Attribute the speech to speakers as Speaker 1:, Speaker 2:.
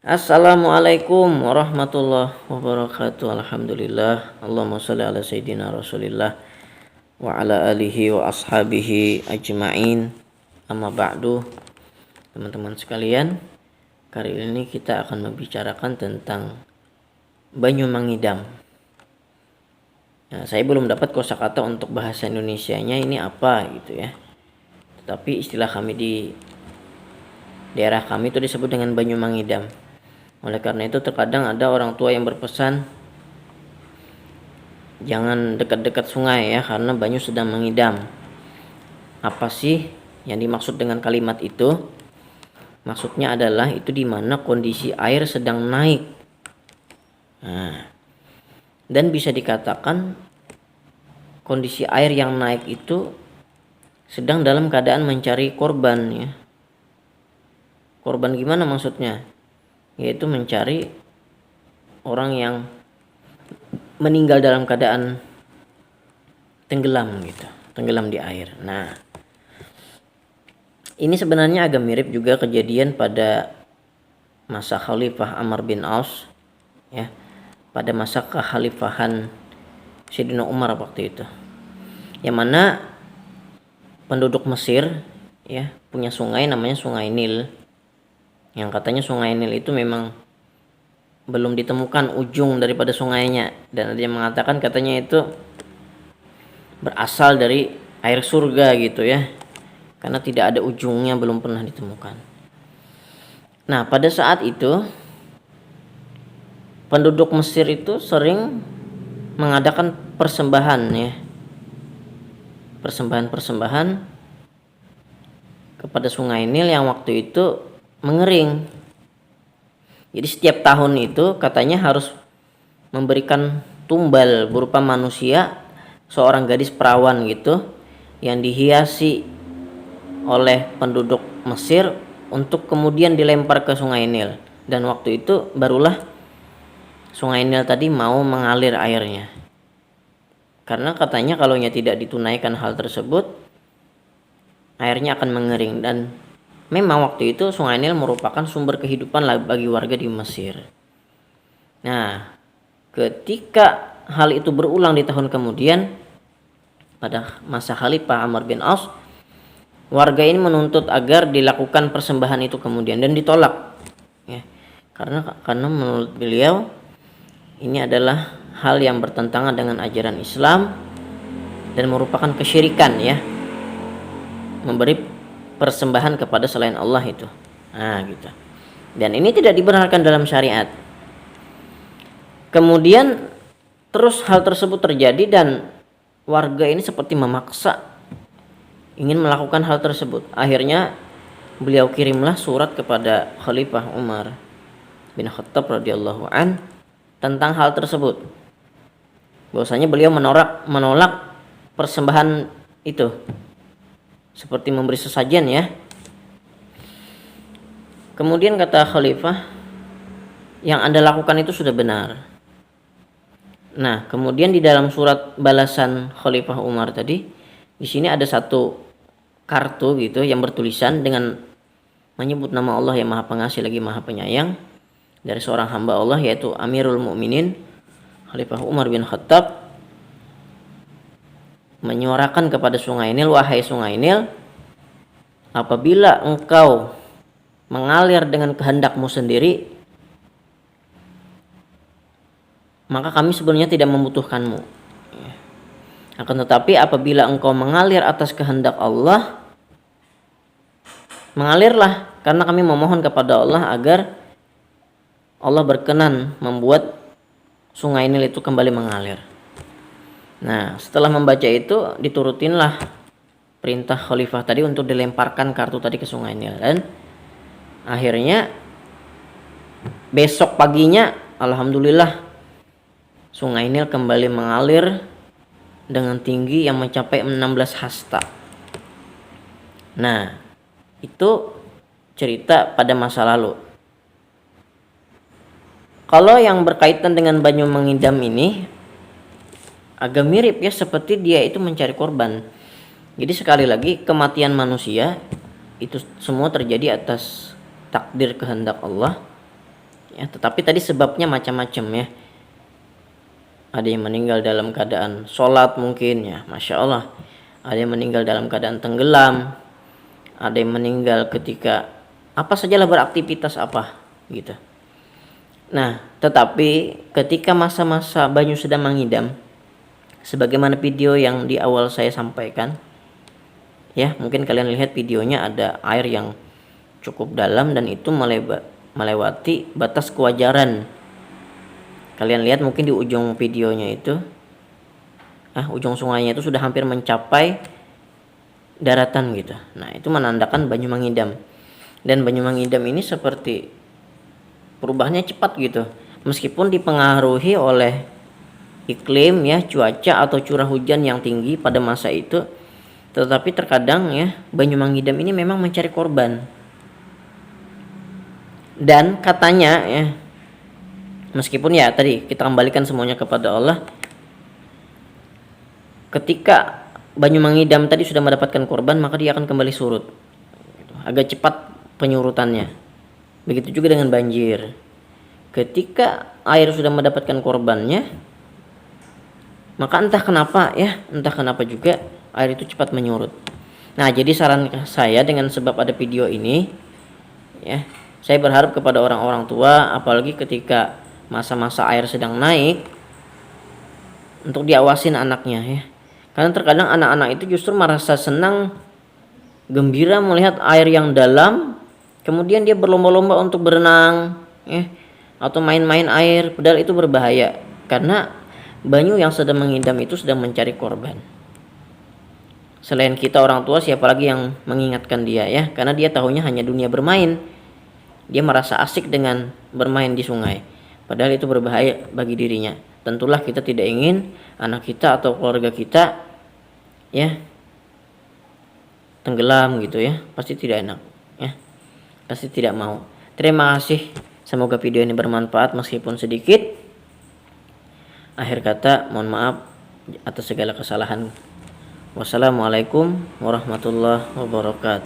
Speaker 1: Assalamualaikum warahmatullahi wabarakatuh. Alhamdulillah. Allahumma sholli ala sayyidina Rasulillah wa ala alihi wa ashabihi ajma'in. Amma ba'du. Teman-teman sekalian, kali ini kita akan membicarakan tentang banyu mangidam. Nah, saya belum dapat kosakata untuk bahasa Indonesianya ini apa gitu ya. Tetapi istilah kami di daerah kami itu disebut dengan banyu mangidam. Oleh karena itu terkadang ada orang tua yang berpesan jangan dekat-dekat sungai ya, karena banyu sedang mengidam. Apa sih yang dimaksud dengan kalimat itu? Maksudnya adalah itu di mana kondisi air sedang naik. Dan bisa dikatakan kondisi air yang naik itu sedang dalam keadaan mencari korban ya. Korban gimana maksudnya? Yaitu mencari orang yang meninggal dalam keadaan tenggelam gitu, tenggelam di air. Nah, ini sebenarnya agak mirip juga kejadian pada masa Khalifah Amr bin Aus ya, pada masa kekhalifahan Sayyidina Umar waktu itu. Yang mana penduduk Mesir ya punya sungai namanya Sungai Nil. Yang katanya Sungai Nil itu memang belum ditemukan ujung daripada sungainya, dan ada yang mengatakan katanya itu berasal dari air surga gitu ya, karena tidak ada ujungnya, belum pernah ditemukan. Nah, pada saat itu penduduk Mesir itu sering mengadakan persembahan ya, persembahan kepada Sungai Nil yang waktu itu mengering. Jadi setiap tahun itu katanya harus memberikan tumbal berupa manusia, seorang gadis perawan gitu, yang dihiasi oleh penduduk Mesir untuk kemudian dilempar ke Sungai Nil. Dan waktu itu barulah Sungai Nil tadi mau mengalir airnya. Karena katanya kalau tidak ditunaikan hal tersebut, airnya akan mengering. Dan memang waktu itu Sungai Nil merupakan sumber kehidupan bagi warga di Mesir. Nah, ketika hal itu berulang di tahun kemudian, pada masa Khalifah Amr bin Aus, warga ini menuntut agar dilakukan persembahan itu kemudian, dan ditolak. Ya, karena menurut beliau ini adalah hal yang bertentangan dengan ajaran Islam dan merupakan kesyirikan ya, memberi persembahan kepada selain Allah itu. Nah, gitu. Dan ini tidak dibenarkan dalam syariat. Kemudian terus hal tersebut terjadi dan warga ini seperti memaksa ingin melakukan hal tersebut. Akhirnya beliau kirimlah surat kepada Khalifah Umar bin Khattab radhiyallahu an tentang hal tersebut. Bahwasanya beliau menolak persembahan itu, seperti memberi sesajen ya. Kemudian kata Khalifah, yang Anda lakukan itu sudah benar. Nah, kemudian di dalam surat balasan Khalifah Umar tadi, di sini ada satu kartu gitu yang bertulisan dengan menyebut nama Allah yang Maha Pengasih lagi Maha Penyayang, dari seorang hamba Allah yaitu Amirul Mukminin Khalifah Umar bin Khattab, menyuarakan kepada Sungai Nil, wahai Sungai Nil, apabila engkau mengalir dengan kehendakmu sendiri, maka kami sebenarnya tidak membutuhkanmu. Akan tetapi apabila engkau mengalir atas kehendak Allah, mengalirlah, karena kami memohon kepada Allah agar Allah berkenan membuat Sungai Nil itu kembali mengalir. Nah, setelah membaca itu diturutinlah perintah khalifah tadi untuk dilemparkan kartu tadi ke Sungai Nil, dan akhirnya besok paginya alhamdulillah Sungai Nil kembali mengalir dengan tinggi yang mencapai 16 hasta. Nah, itu cerita pada masa lalu. Kalau yang berkaitan dengan banyu mengidam ini agak mirip ya, seperti dia itu mencari korban. Jadi sekali lagi, kematian manusia itu semua terjadi atas takdir kehendak Allah, ya. Tetapi tadi sebabnya macam-macam ya. Ada yang meninggal dalam keadaan sholat mungkin ya, Masya Allah. Ada yang meninggal dalam keadaan tenggelam, ada yang meninggal ketika apa sajalah beraktivitas apa gitu. Nah, tetapi ketika masa-masa Banyu sedang mengidam, sebagaimana video yang di awal saya sampaikan, ya mungkin kalian lihat videonya, ada air yang cukup dalam dan itu melewati batas kewajaran. Kalian lihat mungkin di ujung videonya itu, ujung sungainya itu sudah hampir mencapai daratan gitu. Nah, itu menandakan Banyu mengidam. Dan Banyu mengidam ini seperti perubahannya cepat gitu. Meskipun dipengaruhi oleh iklim ya, cuaca atau curah hujan yang tinggi pada masa itu, tetapi terkadang ya Banyu mengidam ini memang mencari korban. Dan katanya ya, meskipun ya tadi kita kembalikan semuanya kepada Allah, ketika Banyu mengidam tadi sudah mendapatkan korban, maka dia akan kembali surut. Agak cepat penyurutannya. Begitu juga dengan banjir. Ketika air sudah mendapatkan korbannya, maka entah kenapa juga air itu cepat menyurut. Nah, jadi saran saya dengan sebab ada video ini, ya, saya berharap kepada orang-orang tua, apalagi ketika masa-masa air sedang naik, untuk diawasin anaknya ya. Karena terkadang anak-anak itu justru merasa senang, gembira melihat air yang dalam, kemudian dia berlomba-lomba untuk berenang ya, atau main-main air, padahal itu berbahaya karena Banyu yang sedang mengidam itu sedang mencari korban. Selain kita orang tua, siapa lagi yang mengingatkan dia ya, karena dia tahunya hanya dunia bermain. Dia merasa asik dengan bermain di sungai, padahal itu berbahaya bagi dirinya. Tentulah kita tidak ingin anak kita atau keluarga kita ya tenggelam gitu ya, pasti tidak enak ya, pasti tidak mau. Terima kasih, semoga video ini bermanfaat meskipun sedikit. Akhir kata, mohon maaf atas segala kesalahan. Wassalamualaikum warahmatullahi wabarakatuh.